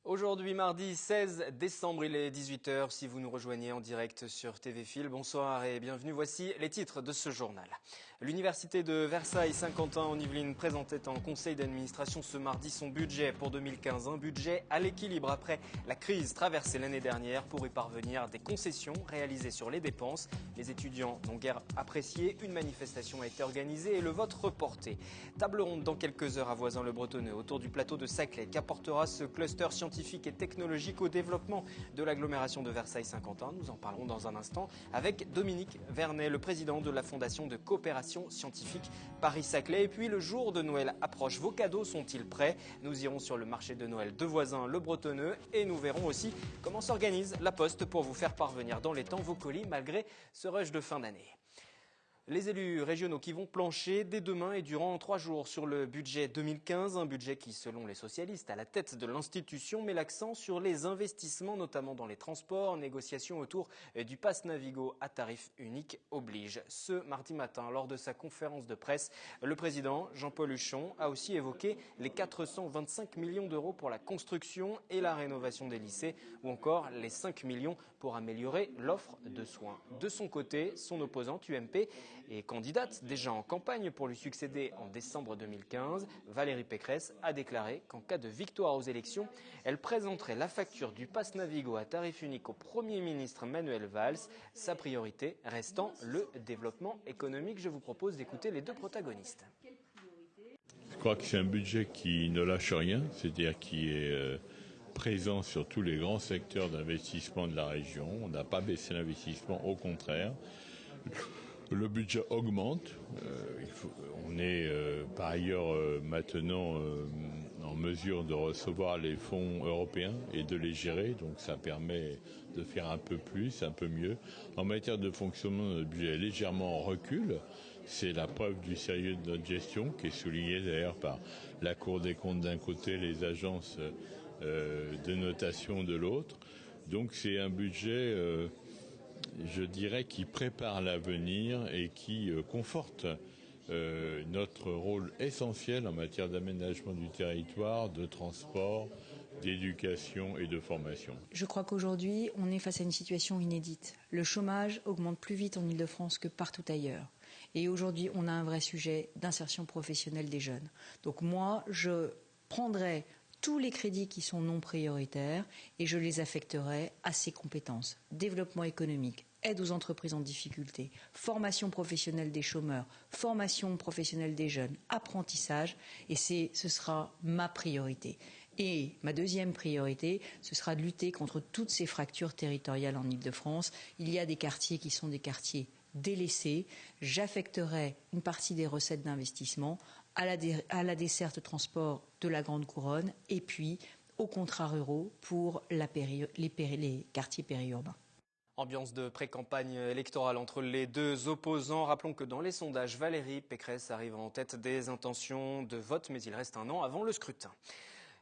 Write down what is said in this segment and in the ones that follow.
Aujourd'hui, mardi 16 décembre, il est 18h. Si vous nous rejoignez en direct sur TV Fil, bonsoir et bienvenue. Voici les titres de ce journal. L'université de Versailles-Saint-Quentin en Yvelines présentait en conseil d'administration ce mardi son budget pour 2015. Un budget à l'équilibre après la crise traversée l'année dernière. Pour y parvenir, des concessions réalisées sur les dépenses. Les étudiants n'ont guère apprécié. Une manifestation a été organisée et le vote reporté. Table ronde dans quelques heures à Voisins-le-Bretonneux autour du plateau de Saclay. Qu'apportera ce cluster scientifique et technologique au développement de l'agglomération de Versailles-Saint-Quentin? Nous en parlerons dans un instant avec Dominique Vernet, le président de la Fondation de coopération scientifique Paris-Saclay. Et puis le jour de Noël approche. Vos cadeaux sont-ils prêts? Nous irons sur le marché de Noël de Voisins-le-Bretonneux et nous verrons aussi comment s'organise la Poste pour vous faire parvenir dans les temps vos colis malgré ce rush de fin d'année. Les élus régionaux qui vont plancher dès demain et durant 3 jours sur le budget 2015, un budget qui, selon les socialistes, à la tête de l'institution, met l'accent sur les investissements, notamment dans les transports. Négociations autour du pass Navigo à tarif unique oblige. Ce mardi matin, lors de sa conférence de presse, le président Jean-Paul Huchon a aussi évoqué les 425 millions d'euros pour la construction et la rénovation des lycées, ou encore les 5 millions pour améliorer l'offre de soins. De son côté, son opposante UMP et candidate déjà en campagne pour lui succéder en décembre 2015, Valérie Pécresse a déclaré qu'en cas de victoire aux élections, elle présenterait la facture du pass Navigo à tarif unique au Premier ministre Manuel Valls, sa priorité restant le développement économique. Je vous propose d'écouter les deux protagonistes. Je crois que c'est un budget qui ne lâche rien, c'est-à-dire qui est présent sur tous les grands secteurs d'investissement de la région. On n'a pas baissé l'investissement, au contraire. Le budget augmente. On est par ailleurs maintenant en mesure de recevoir les fonds européens et de les gérer. Donc ça permet de faire un peu plus, un peu mieux. En matière de fonctionnement, notre budget est légèrement en recul. C'est la preuve du sérieux de notre gestion, qui est soulignée d'ailleurs par la Cour des comptes d'un côté, les agences de notation de l'autre. Donc c'est un budget je dirais, qui prépare l'avenir et qui conforte notre rôle essentiel en matière d'aménagement du territoire, de transport, d'éducation et de formation. Je crois qu'aujourd'hui, on est face à une situation inédite. Le chômage augmente plus vite en Île-de-France que partout ailleurs. Et aujourd'hui, on a un vrai sujet d'insertion professionnelle des jeunes. Donc moi, je prendrai tous les crédits qui sont non prioritaires et je les affecterai à ces compétences. Développement économique, aide aux entreprises en difficulté, formation professionnelle des chômeurs, formation professionnelle des jeunes, apprentissage, et ce sera ma priorité. Et ma deuxième priorité, ce sera de lutter contre toutes ces fractures territoriales en Île-de-France. Il y a des quartiers qui sont des quartiers délaissés. J'affecterai une partie des recettes d'investissement à la desserte transport de la Grande Couronne et puis aux contrats ruraux pour les quartiers périurbains. Ambiance de pré-campagne électorale entre les deux opposants. Rappelons que dans les sondages, Valérie Pécresse arrive en tête des intentions de vote, mais il reste un an avant le scrutin.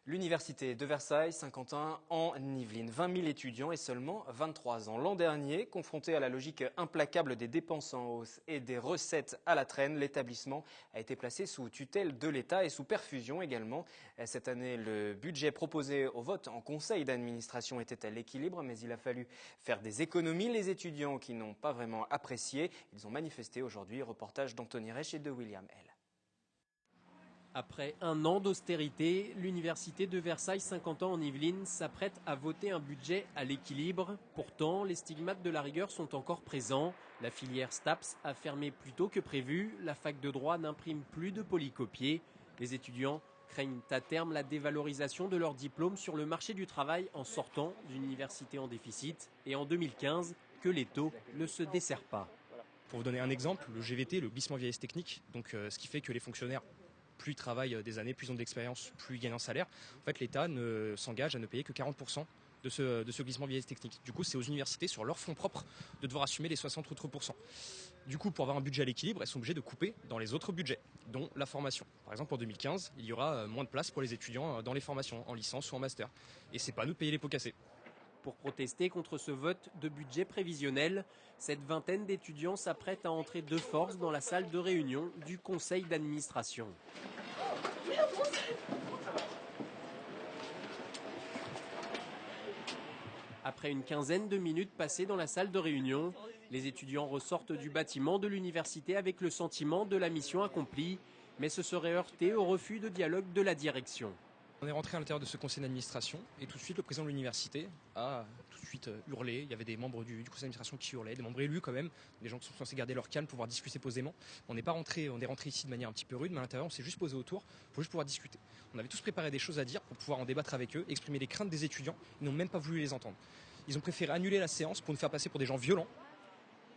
L'université de Versailles-Saint-Quentin en Yvelines, 20 000 étudiants et seulement 23 ans. L'an dernier, confronté à la logique implacable des dépenses en hausse et des recettes à la traîne, l'établissement a été placé sous tutelle de l'État et sous perfusion également. Cette année, le budget proposé au vote en conseil d'administration était à l'équilibre, mais il a fallu faire des économies. Les étudiants qui n'ont pas vraiment apprécié, ils ont manifesté aujourd'hui. Reportage d'Anthony Reich et de William L. Après un an d'austérité, l'université de Versailles-Saint-Quentin en Yvelines s'apprête à voter un budget à l'équilibre. Pourtant, les stigmates de la rigueur sont encore présents. La filière STAPS a fermé plus tôt que prévu. La fac de droit n'imprime plus de polycopiés. Les étudiants craignent à terme la dévalorisation de leur diplôme sur le marché du travail en sortant d'une université en déficit. Et en 2015, que les taux ne se desserrent pas. Pour vous donner un exemple, le GVT, le glissement vieillesse technique, donc ce qui fait que les fonctionnaires plus ils travaillent des années, plus ils ont de l'expérience, plus ils gagnent en salaire. En fait, l'État ne s'engage à ne payer que 40% de ce glissement vieillesse technique. Du coup, c'est aux universités, sur leurs fonds propres, de devoir assumer les 60 autres pourcents. Du coup, pour avoir un budget à l'équilibre, elles sont obligées de couper dans les autres budgets, dont la formation. Par exemple, en 2015, il y aura moins de place pour les étudiants dans les formations, en licence ou en master. Et c'est pas à nous de payer les pots cassés. Pour protester contre ce vote de budget prévisionnel, cette vingtaine d'étudiants s'apprêtent à entrer de force dans la salle de réunion du conseil d'administration. Après une quinzaine de minutes passées dans la salle de réunion, les étudiants ressortent du bâtiment de l'université avec le sentiment de la mission accomplie, mais se seraient heurtés au refus de dialogue de la direction. On est rentré à l'intérieur de ce conseil d'administration et tout de suite le président de l'université a tout de suite hurlé. Il y avait des membres du conseil d'administration qui hurlaient, des membres élus quand même, des gens qui sont censés garder leur calme pour pouvoir discuter posément. On est rentré ici de manière un petit peu rude, mais à l'intérieur on s'est juste posé autour pour juste pouvoir discuter. On avait tous préparé des choses à dire pour pouvoir en débattre avec eux, exprimer les craintes des étudiants. Ils n'ont même pas voulu les entendre. Ils ont préféré annuler la séance pour nous faire passer pour des gens violents.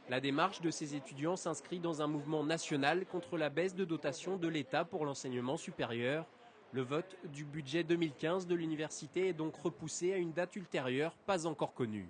La démarche de ces étudiants s'inscrit dans un mouvement national contre la baisse de dotation de l'État pour l'enseignement supérieur. Le vote du budget 2015 de l'université est donc repoussé à une date ultérieure, pas encore connue.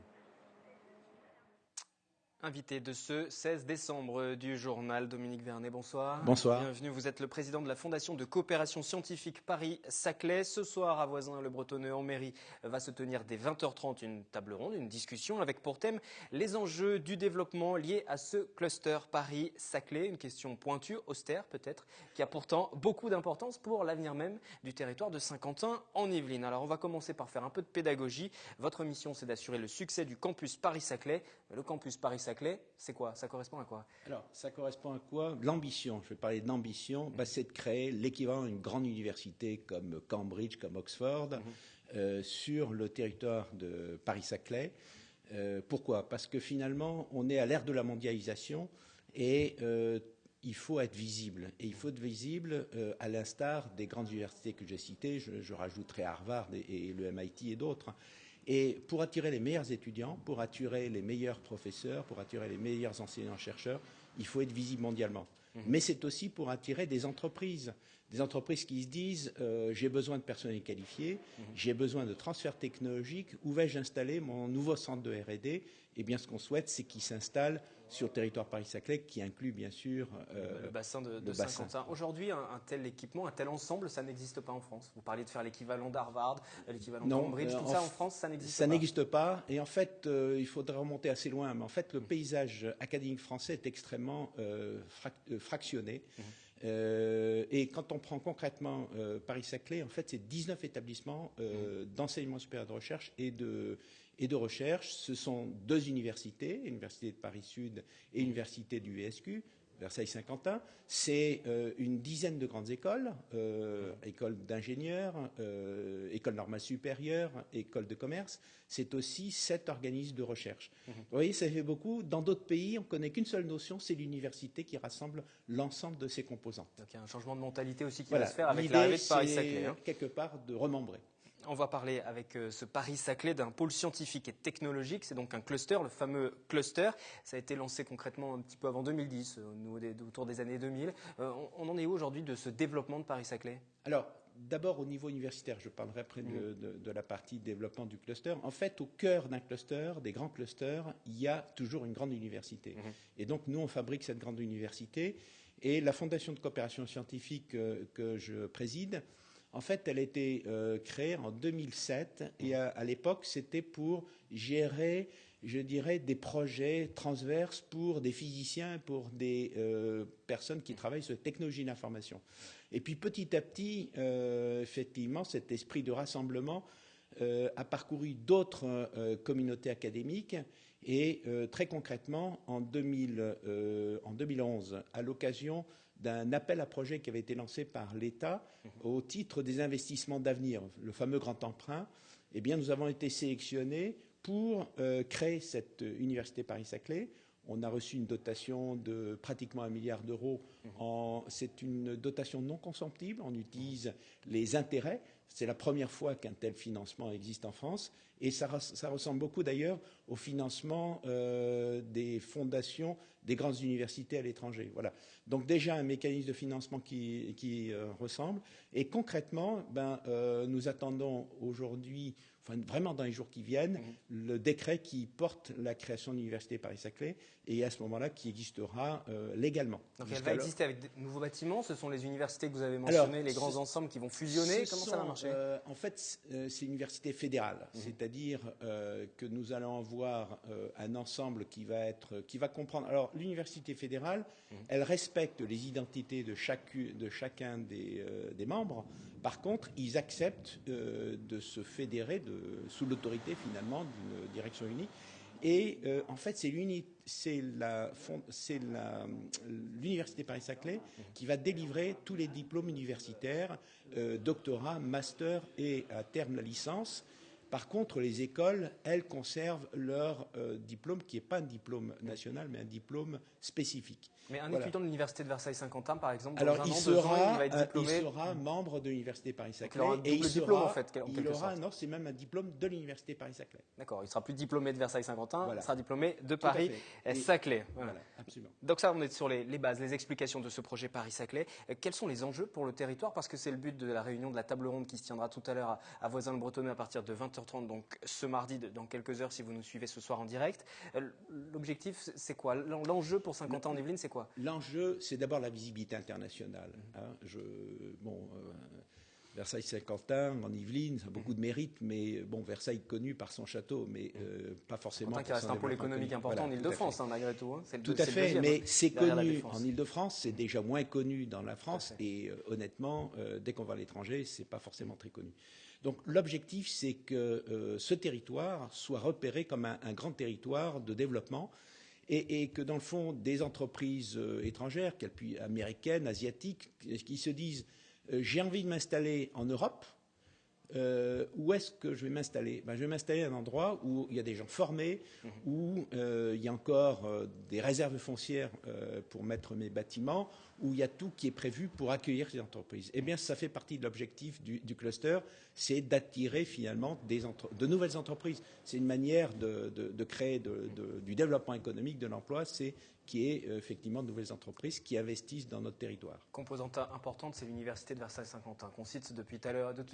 Invité de ce 16 décembre du journal, Dominique Vernet, bonsoir. Bonsoir. Bienvenue, vous êtes le président de la Fondation de coopération scientifique Paris-Saclay. Ce soir, à Voisins-le-Bretonneux, en mairie, va se tenir dès 20h30 une table ronde, une discussion avec pour thème les enjeux du développement liés à ce cluster Paris-Saclay. Une question pointue, austère peut-être, qui a pourtant beaucoup d'importance pour l'avenir même du territoire de Saint-Quentin en Yvelines. Alors on va commencer par faire un peu de pédagogie. Votre mission, c'est d'assurer le succès du campus Paris-Saclay. Le campus Paris-Saclay, c'est quoi? Ça correspond à quoi? Alors, ça correspond à quoi? L'ambition, je vais parler de l'ambition, c'est de créer l'équivalent d'une grande université comme Cambridge, comme Oxford, sur le territoire de Paris-Saclay. Pourquoi? Parce que finalement, on est à l'ère de la mondialisation et il faut être visible. Et il faut être visible à l'instar des grandes universités que j'ai citées, je rajouterai Harvard et le MIT et d'autres. Et pour attirer les meilleurs étudiants, pour attirer les meilleurs professeurs, pour attirer les meilleurs enseignants-chercheurs, il faut être visible mondialement. Mais c'est aussi pour attirer des entreprises qui se disent j'ai besoin de personnel qualifié, j'ai besoin de transfert technologique, où vais-je installer mon nouveau centre de R&D? Eh bien, ce qu'on souhaite, c'est qu'il s'installe sur le territoire Paris-Saclay, qui inclut bien sûr le bassin de Saint-Quentin. Aujourd'hui, un tel équipement, un tel ensemble, ça n'existe pas en France. Vous parliez de faire l'équivalent d'Harvard, l'équivalent de Cambridge, tout ça en France, ça n'existe pas. Ça n'existe pas. Et en fait, il faudrait remonter assez loin. Mais en fait, le paysage académique français est extrêmement fractionné. Et quand on prend concrètement Paris-Saclay, en fait, c'est 19 établissements d'enseignement supérieur de recherche et de recherche. Ce sont 2 universités, l'Université de Paris-Sud et l'Université du VSQ, Versailles-Saint-Quentin. C'est une dizaine de grandes écoles, écoles d'ingénieurs, écoles normales supérieures, écoles de commerce. C'est aussi 7 organismes de recherche. Vous voyez, ça fait beaucoup. Dans d'autres pays, on ne connaît qu'une seule notion, c'est l'université qui rassemble l'ensemble de ses composants. Donc il y a un changement de mentalité aussi qui va se faire avec l'arrivée de Paris-Saclay. Quelque part de remembrer. On va parler avec ce Paris-Saclay d'un pôle scientifique et technologique. C'est donc un cluster, le fameux cluster. Ça a été lancé concrètement un petit peu avant 2010, autour des années 2000. On en est où aujourd'hui de ce développement de Paris-Saclay? Alors, d'abord au niveau universitaire, je parlerai après de la partie développement du cluster. En fait, au cœur d'un cluster, des grands clusters, il y a toujours une grande université. Et donc, nous, on fabrique cette grande université. Et la Fondation de coopération scientifique que je préside, en fait, elle a été créée en 2007 et à l'époque, c'était pour gérer, je dirais, des projets transverses pour des physiciens, pour des personnes qui travaillent sur les technologies d'information. Et puis petit à petit, effectivement, cet esprit de rassemblement a parcouru d'autres communautés académiques et très concrètement, en 2011, à l'occasion d'un appel à projet qui avait été lancé par l'État au titre des investissements d'avenir, le fameux grand emprunt, eh bien, nous avons été sélectionnés pour créer cette université Paris-Saclay. On a reçu une dotation de pratiquement 1 milliard d'euros. C'est une dotation non consomptible. On utilise les intérêts. C'est la première fois qu'un tel financement existe en France. Et ça ressemble beaucoup d'ailleurs au financement des fondations des grandes universités à l'étranger. Voilà. Donc déjà un mécanisme de financement qui ressemble. Et concrètement, nous attendons aujourd'hui enfin vraiment dans les jours qui viennent, le décret qui porte la création de l'Université Paris-Saclay, et à ce moment-là qui existera légalement. Donc elle va exister avec de nouveaux bâtiments, ce sont les universités que vous avez mentionnées, les grands ensembles qui vont fusionner, comment ça va marcher? En fait, c'est une université fédérale, c'est-à-dire que nous allons avoir un ensemble qui va comprendre. Alors l'université fédérale, elle respecte les identités de chacun des membres. Par contre, ils acceptent de se fédérer sous l'autorité finalement d'une direction unique. Et en fait, c'est l'Université Paris-Saclay qui va délivrer tous les diplômes universitaires, doctorat, master et à terme la licence. Par contre, les écoles, elles conservent leur diplôme, qui n'est pas un diplôme national, mais un diplôme spécifique. Mais un étudiant de l'Université de Versailles-Saint-Quentin, par exemple, alors, dans il 2 ans, il va être il diplômé. sera membre de l'Université Paris-Saclay. Il aura un double diplôme, en fait, en quelque sorte. Non, c'est même un diplôme de l'Université Paris-Saclay. D'accord, il sera plus diplômé de Versailles-Saint-Quentin, Voilà. il sera diplômé de Tout à fait. Paris-Saclay. Voilà, absolument. Donc ça, on est sur les bases, les explications de ce projet Paris-Saclay. Quels sont les enjeux pour le territoire? Parce que c'est le but de la réunion de la table ronde qui se tiendra tout à l'heure à Voisins-le-Bretonneux à partir de 20h30, donc ce mardi, dans quelques heures, si vous nous suivez ce soir en direct. L'objectif, c'est quoi? L'enjeu pour Saint-Quentin en Yvelines, c'est quoi? L'enjeu, c'est d'abord la visibilité internationale. Versailles-Saint-Quentin, en Yvelines, ça a beaucoup de mérite, mais bon, Versailles connu par son château, mais pas forcément. Saint-Quentin qui reste un pôle économique important en Ile-de-France, malgré tout. Hein. Tout à fait, mais c'est connu en Ile-de-France, c'est déjà moins connu dans la France, et honnêtement, dès qu'on va à l'étranger, c'est pas forcément très connu. Donc l'objectif, c'est que ce territoire soit repéré comme un grand territoire de développement, et que dans le fond, des entreprises étrangères, américaines, asiatiques, qui se disent j'ai envie de m'installer en Europe, où est-ce que je vais m'installer? Je vais m'installer à un endroit où il y a des gens formés, où il y a encore des réserves foncières pour mettre mes bâtiments, où il y a tout qui est prévu pour accueillir ces entreprises. Eh bien, ça fait partie de l'objectif du cluster, c'est d'attirer finalement de nouvelles entreprises. C'est une manière de créer du développement économique, de l'emploi, qui est effectivement de nouvelles entreprises qui investissent dans notre territoire. Composante importante, c'est l'Université de Versailles-Saint-Quentin, qu'on cite depuis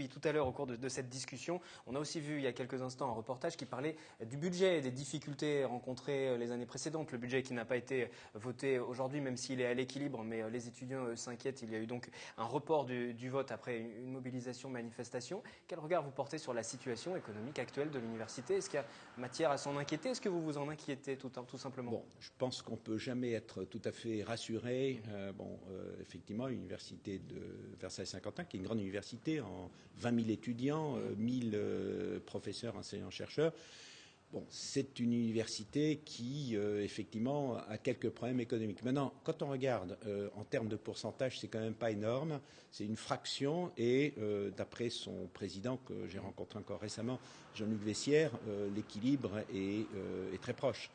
tout à l'heure au cours de cette discussion. On a aussi vu il y a quelques instants un reportage qui parlait du budget et des difficultés rencontrées les années précédentes. Le budget qui n'a pas été voté aujourd'hui, même s'il est à l'équilibre, mais les étudiants s'inquiètent. Il y a eu donc un report du vote après une mobilisation, manifestation. Quel regard vous portez sur la situation économique actuelle de l'université? Est-ce qu'il y a matière à s'en inquiéter? Est-ce que vous vous en inquiétez tout simplement? Bon, je pense qu'on peut jamais être tout à fait rassuré. Effectivement, l'université de Versailles-Saint-Quentin, qui est une grande université, en 20 000 étudiants, 1000 professeurs, enseignants, chercheurs. Bon, c'est une université qui, effectivement, a quelques problèmes économiques. Maintenant, quand on regarde en termes de pourcentage, c'est quand même pas énorme. C'est une fraction. Et d'après son président, que j'ai rencontré encore récemment, Jean-Luc Vessière, l'équilibre est très proche.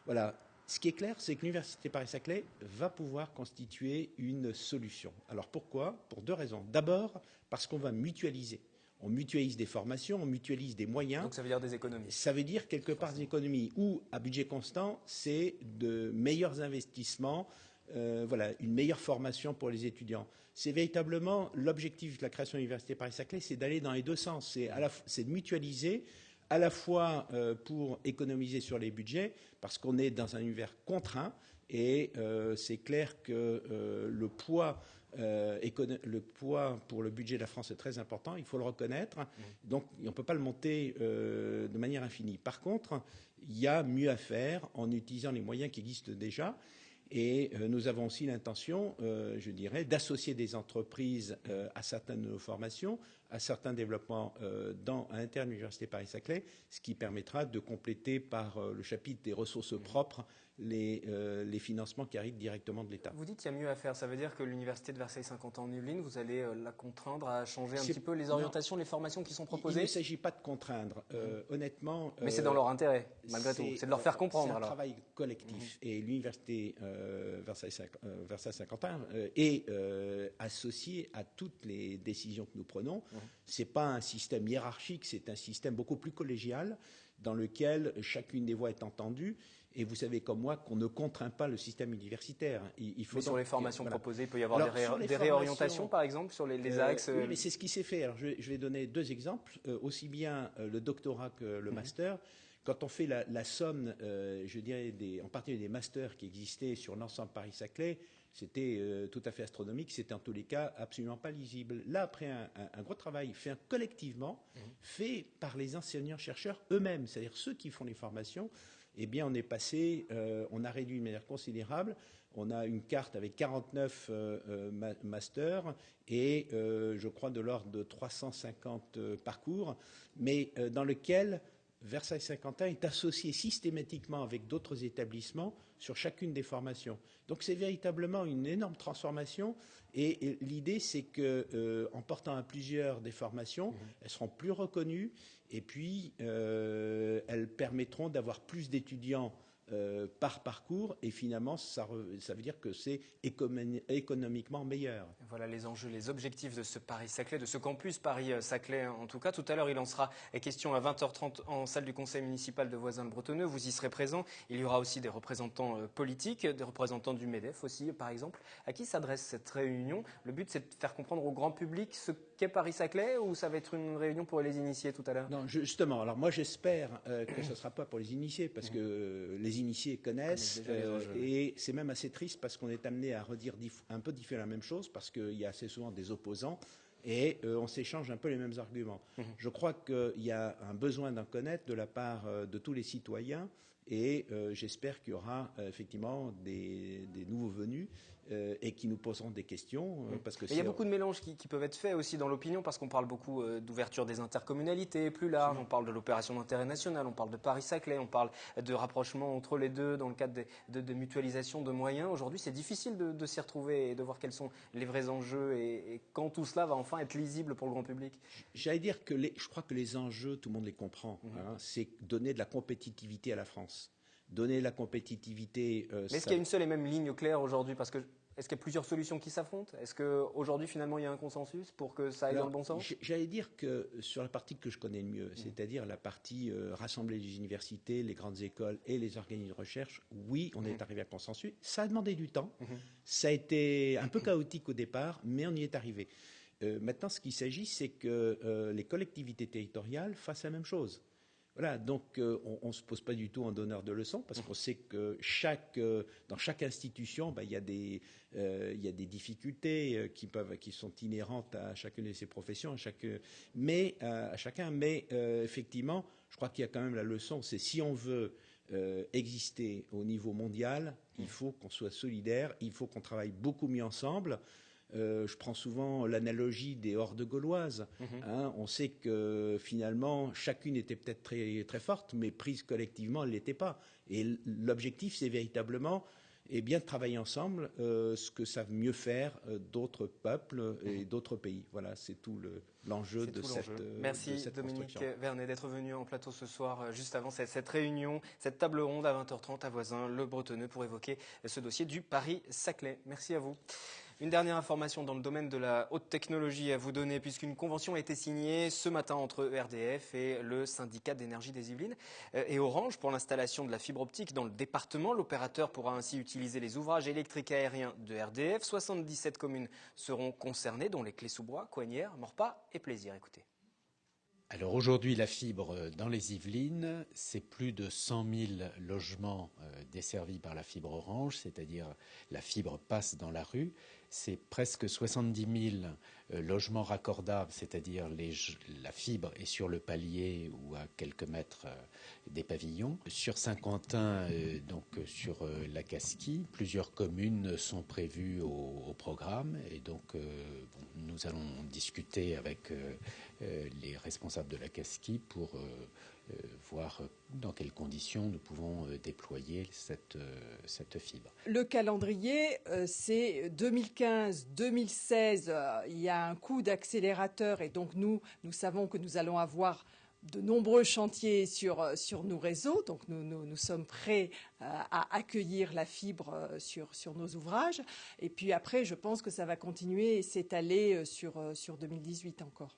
Voilà. Ce qui est clair, c'est que l'Université Paris-Saclay va pouvoir constituer une solution. Alors pourquoi? Pour 2 raisons. D'abord, parce qu'on va mutualiser. On mutualise des formations, on mutualise des moyens. Donc ça veut dire des économies. Ça veut dire quelque part des économies. Ou, à budget constant, c'est de meilleurs investissements, une meilleure formation pour les étudiants. C'est véritablement l'objectif de la création de l'Université Paris-Saclay, c'est d'aller dans les 2 sens. C'est de mutualiser à la fois pour économiser sur les budgets, parce qu'on est dans un univers contraint, et c'est clair que le poids pour le budget de la France est très important, il faut le reconnaître. Donc on ne peut pas le monter de manière infinie. Par contre, il y a mieux à faire en utilisant les moyens qui existent déjà. Et nous avons aussi l'intention, je dirais, d'associer des entreprises à certaines de nos formations, à certains développements à l'intérieur de l'Université Paris-Saclay, ce qui permettra de compléter par le chapitre des ressources propres les financements qui arrivent directement de l'État. Vous dites qu'il y a mieux à faire. Ça veut dire que l'Université de Versailles-Saint-Quentin en Yvelines, vous allez la contraindre à changer un petit peu les orientations, les formations qui sont proposées? Il ne s'agit pas de contraindre, honnêtement. Mais c'est dans leur intérêt, malgré tout. C'est de leur faire comprendre. C'est un travail collectif. Et l'Université Versailles-Saint-Quentin est associée à toutes les décisions que nous prenons. Ce n'est pas un système hiérarchique, c'est un système beaucoup plus collégial. dans lequel chacune des voix est entendue. Et vous savez comme moi qu'on ne contraint pas le système universitaire. Il faut mais sur les formations proposées, il peut y avoir des réorientations, par exemple, sur les axes. Oui, mais c'est ce qui s'est fait. Alors, je vais donner 2 exemples. Aussi bien le doctorat que le master. Quand on fait la somme, je dirais, en particulier des masters qui existaient sur l'ensemble Paris-Saclay, c'était tout à fait astronomique. C'était en tous les cas absolument pas lisible. Là, après un gros travail fait collectivement, fait par les enseignants-chercheurs eux-mêmes, c'est-à-dire ceux qui font les formations, eh bien, on est passé, on a réduit de manière considérable. On a une carte avec 49 masters et je crois de l'ordre de 350 parcours, mais dans lequel Versailles-Saint-Quentin est associé systématiquement avec d'autres établissements sur chacune des formations. Donc c'est véritablement une énorme transformation et l'idée c'est qu'en portant à plusieurs des formations, elles seront plus reconnues et puis elles permettront d'avoir plus d'étudiants par parcours et finalement ça veut dire que c'est économiquement meilleur. Voilà les enjeux, les objectifs de ce Paris-Saclay, de ce campus Paris-Saclay en tout cas. Tout à l'heure il en sera question à 20h30 en salle du conseil municipal de Voisins-le-Bretonneux. Vous y serez présents. Il y aura aussi des représentants politiques, des représentants du MEDEF aussi par exemple. À qui s'adresse cette réunion? Le but c'est de faire comprendre au grand public ce qu'est Paris-Saclay ou ça va être une réunion pour les initiés tout à l'heure? Non, justement. Alors moi j'espère que ce ne sera pas pour les initiés parce que les initiés connaissent et c'est même assez triste parce qu'on est amené à redire un peu différemment la même chose parce qu'il y a assez souvent des opposants et on s'échange un peu les mêmes arguments. Je crois qu'il y a un besoin d'en connaître de la part de tous les citoyens et j'espère qu'il y aura effectivement des nouveaux venus et qui nous poseront des questions. Parce que il y a beaucoup de mélanges qui peuvent être faits aussi dans l'opinion parce qu'on parle beaucoup d'ouverture des intercommunalités plus large, on parle de l'opération d'intérêt national, on parle de Paris-Saclay, on parle de rapprochement entre les deux dans le cadre de mutualisation de moyens. Aujourd'hui, c'est difficile de s'y retrouver et de voir quels sont les vrais enjeux et quand tout cela va enfin être lisible pour le grand public. J'allais dire que je crois que les enjeux, tout le monde les comprend. C'est donner de la compétitivité à la France. Donner la compétitivité. Mais est-ce qu'il y a une seule et même ligne claire aujourd'hui? Parce que est-ce qu'il y a plusieurs solutions qui s'affrontent? Est-ce qu'aujourd'hui, finalement, il y a un consensus pour que ça aille dans le bon sens? J'allais dire que sur la partie que je connais le mieux, c'est-à-dire la partie rassembler les universités, les grandes écoles et les organismes de recherche, oui, on est arrivé à consensus. Ça a demandé du temps. Ça a été un peu chaotique au départ, mais on y est arrivé. Maintenant, ce qu'il s'agit, c'est que les collectivités territoriales fassent la même chose. Voilà, donc on ne se pose pas du tout en donneur de leçons parce qu'on sait que dans chaque institution, il y a des difficultés qui sont inhérentes à chacune de ces professions, à chacun. Mais effectivement, je crois qu'il y a quand même la leçon, c'est si on veut exister au niveau mondial, il faut qu'on soit solidaire, il faut qu'on travaille beaucoup mieux ensemble. Je prends souvent l'analogie des hordes gauloises. On sait que finalement, chacune était peut-être très, très forte, mais prise collectivement, elle ne l'était pas. Et l'objectif, c'est véritablement de travailler ensemble, ce que savent mieux faire d'autres peuples et d'autres pays. Voilà, c'est tout l'enjeu de cette Merci Dominique Vernet d'être venu en plateau ce soir, juste avant cette réunion, cette table ronde à 20h30 à Voisins-le-Bretonneux pour évoquer ce dossier du Paris-Saclay. Merci à vous. Une dernière information dans le domaine de la haute technologie à vous donner, puisqu'une convention a été signée ce matin entre ERDF et le syndicat d'énergie des Yvelines et Orange pour l'installation de la fibre optique dans le département. L'opérateur pourra ainsi utiliser les ouvrages électriques aériens de ERDF. 77 communes seront concernées, dont les Clés-sous-Bois, Coignères, Morpas et Plaisir. Écoutez. Alors aujourd'hui, la fibre dans les Yvelines, c'est plus de 100 000 logements desservis par la fibre Orange, c'est-à-dire la fibre passe dans la rue. C'est presque 70 000 logements raccordables, c'est-à-dire la fibre est sur le palier ou à quelques mètres des pavillons. Sur Saint-Quentin, donc sur la Casquie, plusieurs communes sont prévues au programme et donc nous allons discuter avec les responsables de la Casquie pour voir dans quelles conditions nous pouvons déployer cette fibre. Le calendrier, c'est 2015-2016, il y a un coup d'accélérateur et donc nous savons que nous allons avoir de nombreux chantiers sur nos réseaux, donc nous sommes prêts à accueillir la fibre sur nos ouvrages. Et puis après, je pense que ça va continuer et s'étaler sur 2018 encore.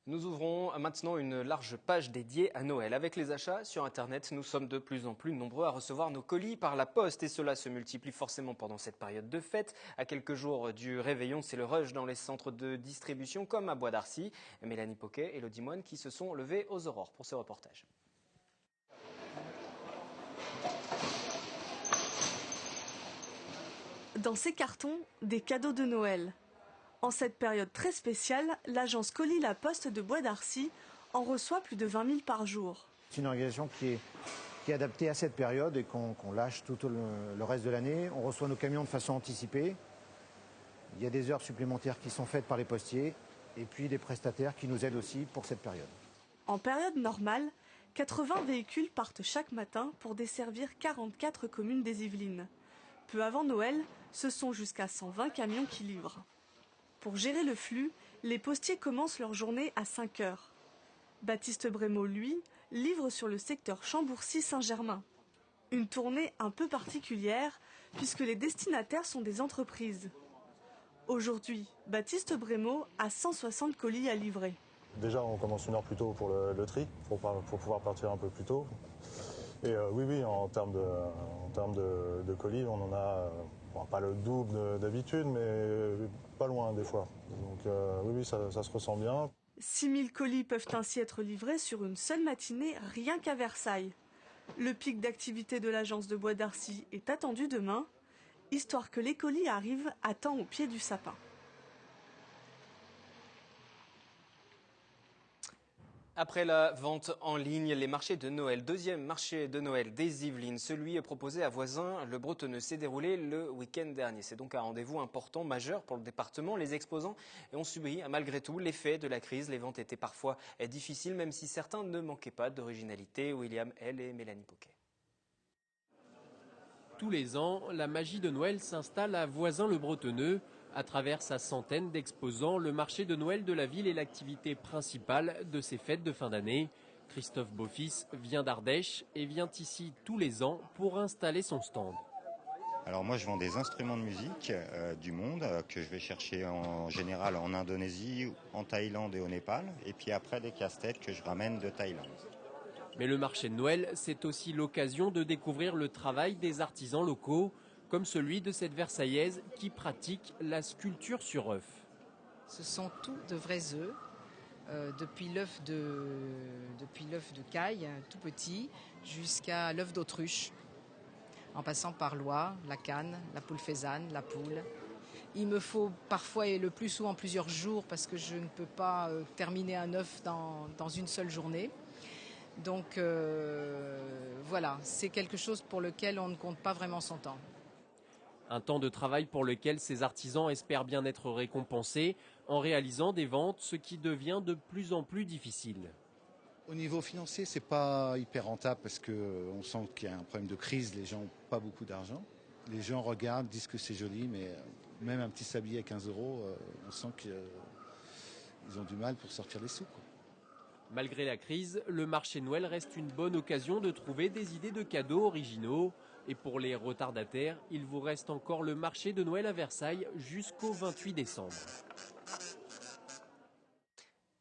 Nous ouvrons maintenant une large page dédiée à Noël. Avec les achats sur Internet, nous sommes de plus en plus nombreux à recevoir nos colis par la poste. Et cela se multiplie forcément pendant cette période de fête. À quelques jours du réveillon, c'est le rush dans les centres de distribution comme à Bois d'Arcy. Mélanie Poquet et Elodie Moine qui se sont levés aux aurores pour ce reportage. Dans ces cartons, des cadeaux de Noël. En cette période très spéciale, l'agence Colis La Poste de Bois d'Arcy en reçoit plus de 20 000 par jour. C'est une organisation qui est adaptée à cette période et qu'on lâche tout le reste de l'année. On reçoit nos camions de façon anticipée. Il y a des heures supplémentaires qui sont faites par les postiers et puis des prestataires qui nous aident aussi pour cette période. En période normale, 80 véhicules partent chaque matin pour desservir 44 communes des Yvelines. Peu avant Noël, ce sont jusqu'à 120 camions qui livrent. Pour gérer le flux, les postiers commencent leur journée à 5 heures. Baptiste Brémaud, lui, livre sur le secteur Chambourcy-Saint-Germain. Une tournée un peu particulière puisque les destinataires sont des entreprises. Aujourd'hui, Baptiste Brémaud a 160 colis à livrer. Déjà, on commence une heure plus tôt pour le tri, pour pouvoir partir un peu plus tôt. Et oui, en termes de colis, on en a, pas le double d'habitude, mais pas loin des fois. Donc oui, ça se ressent bien. 6 000 colis peuvent ainsi être livrés sur une seule matinée, rien qu'à Versailles. Le pic d'activité de l'agence de Bois d'Arcy est attendu demain, histoire que les colis arrivent à temps au pied du sapin. Après la vente en ligne, les marchés de Noël, deuxième marché de Noël des Yvelines, celui proposé à Voisins, le Bretonneux, s'est déroulé le week-end dernier. C'est donc un rendez-vous important, majeur pour le département. Les exposants ont subi malgré tout l'effet de la crise. Les ventes étaient parfois difficiles, même si certains ne manquaient pas d'originalité. William L et Mélanie Poquet. Tous les ans, la magie de Noël s'installe à Voisins-le-Bretonneux. À travers sa centaine d'exposants, le marché de Noël de la ville est l'activité principale de ces fêtes de fin d'année. Christophe Beaufils vient d'Ardèche et vient ici tous les ans pour installer son stand. Alors moi je vends des instruments de musique du monde que je vais chercher en général en Indonésie, en Thaïlande et au Népal. Et puis après des casse-têtes que je ramène de Thaïlande. Mais le marché de Noël, c'est aussi l'occasion de découvrir le travail des artisans locaux, comme celui de cette Versaillaise qui pratique la sculpture sur œuf. Ce sont tous de vrais œufs, depuis l'œuf de caille, tout petit, jusqu'à l'œuf d'autruche, en passant par l'oie, la canne, la poule faisane, la poule. Il me faut parfois et le plus souvent plusieurs jours parce que je ne peux pas terminer un œuf dans une seule journée. Donc voilà, c'est quelque chose pour lequel on ne compte pas vraiment son temps. Un temps de travail pour lequel ces artisans espèrent bien être récompensés en réalisant des ventes, ce qui devient de plus en plus difficile. Au niveau financier, c'est pas hyper rentable parce qu'on sent qu'il y a un problème de crise, les gens n'ont pas beaucoup d'argent. Les gens regardent, disent que c'est joli, mais même un petit sablier à 15 €, on sent qu'ils ont du mal pour sortir les sous, quoi. Malgré la crise, le marché de Noël reste une bonne occasion de trouver des idées de cadeaux originaux. Et pour les retardataires, il vous reste encore le marché de Noël à Versailles jusqu'au 28 décembre.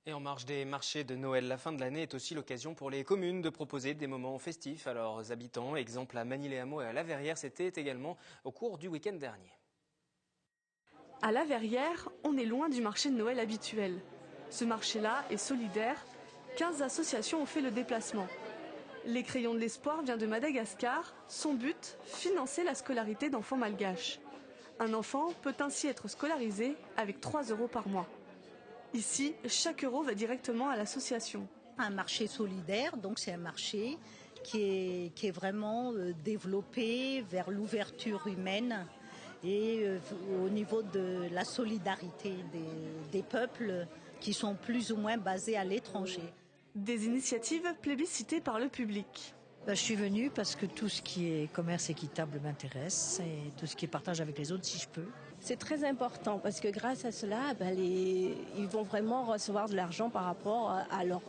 Et en marge des marchés de Noël, la fin de l'année est aussi l'occasion pour les communes de proposer des moments festifs à leurs habitants. Exemple à Magny-les-Hameaux et à La Verrière, c'était également au cours du week-end dernier. À La Verrière, on est loin du marché de Noël habituel. Ce marché-là est solidaire. 15 associations ont fait le déplacement. Les Crayons de l'Espoir vient de Madagascar. Son but, financer la scolarité d'enfants malgaches. Un enfant peut ainsi être scolarisé avec 3 € par mois. Ici, chaque euro va directement à l'association. Un marché solidaire, donc c'est un marché qui est vraiment développé vers l'ouverture humaine et au niveau de la solidarité des peuples qui sont plus ou moins basés à l'étranger. Des initiatives plébiscitées par le public. Je suis venue parce que tout ce qui est commerce équitable m'intéresse et tout ce qui est partage avec les autres si je peux. C'est très important parce que grâce à cela, ils vont vraiment recevoir de l'argent par rapport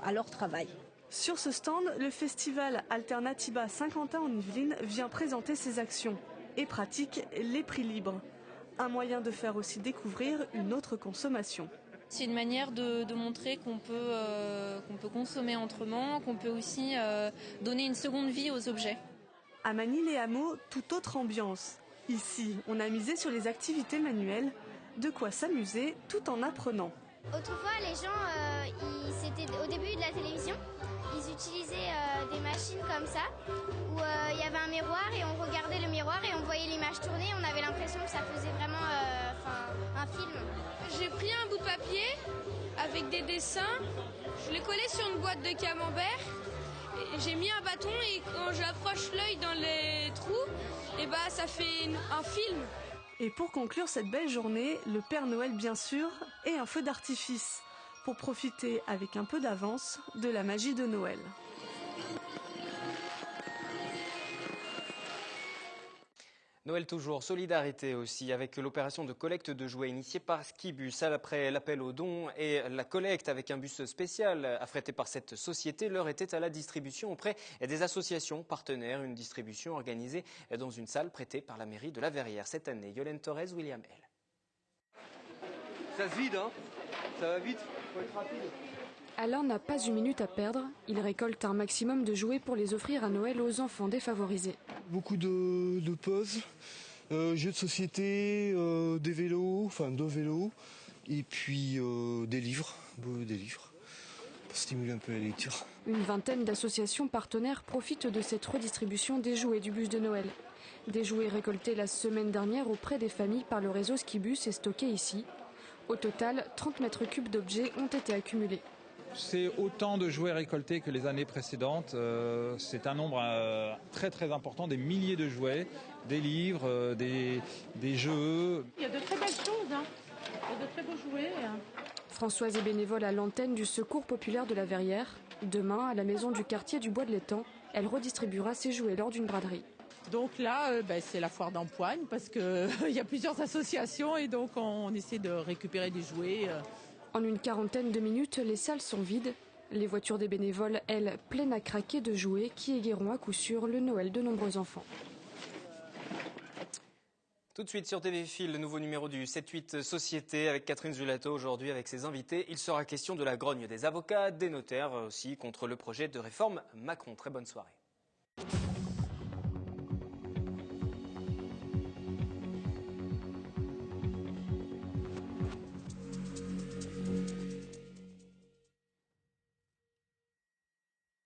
à leur travail. Sur ce stand, le festival Alternativa Saint-Quentin en Yvelines vient présenter ses actions et pratique les prix libres. Un moyen de faire aussi découvrir une autre consommation. C'est une manière de montrer qu'on peut consommer autrement, qu'on peut aussi donner une seconde vie aux objets. À Manille-les-Hameaux, toute autre ambiance. Ici, on a misé sur les activités manuelles, de quoi s'amuser tout en apprenant. Autrefois, les gens, c'était au début de la télévision, ils utilisaient des machines comme ça, où il y avait un miroir et on regardait le miroir et on voyait l'image tourner. On avait l'impression que ça faisait vraiment un film. J'ai pris un bout de papier avec des dessins, je l'ai collé sur une boîte de camembert, j'ai mis un bâton et quand j'approche l'œil dans les trous, et ça fait un film. Et pour conclure cette belle journée, le Père Noël bien sûr et un feu d'artifice pour profiter avec un peu d'avance de la magie de Noël. Noël toujours, solidarité aussi avec l'opération de collecte de jouets initiée par Skibus. Après l'appel aux dons et la collecte avec un bus spécial affrété par cette société, l'heure était à la distribution auprès des associations partenaires. Une distribution organisée dans une salle prêtée par la mairie de la Verrière. Cette année, Yolène Torres, William L. Ça se vide, hein. Ça va vite, faut être rapide. Alain n'a pas une minute à perdre. Il récolte un maximum de jouets pour les offrir à Noël aux enfants défavorisés. Beaucoup de puzzles, jeux de société, des vélos, enfin 2 vélos, et puis des livres pour stimuler un peu la lecture. Une vingtaine d'associations partenaires profitent de cette redistribution des jouets du bus de Noël. Des jouets récoltés la semaine dernière auprès des familles par le réseau Skibus et stockés ici. Au total, 30 mètres cubes d'objets ont été accumulés. C'est autant de jouets récoltés que les années précédentes. C'est un nombre très très important, des milliers de jouets, des livres, des jeux. Il y a de très belles choses, hein. Il y a de très beaux jouets. Françoise est bénévole à l'antenne du Secours populaire de la Verrière. Demain, à la maison du quartier du Bois de l'Étang, elle redistribuera ses jouets lors d'une braderie. Donc là, c'est la foire d'Empoigne parce qu'il y a plusieurs associations et donc on essaie de récupérer des jouets. En une quarantaine de minutes, les salles sont vides. Les voitures des bénévoles, elles, pleines à craquer de jouets qui égaieront à coup sûr le Noël de nombreux enfants. Tout de suite sur TV Fil, le nouveau numéro du 7-8 Société avec Catherine Zulato aujourd'hui avec ses invités. Il sera question de la grogne des avocats, des notaires aussi contre le projet de réforme Macron. Très bonne soirée.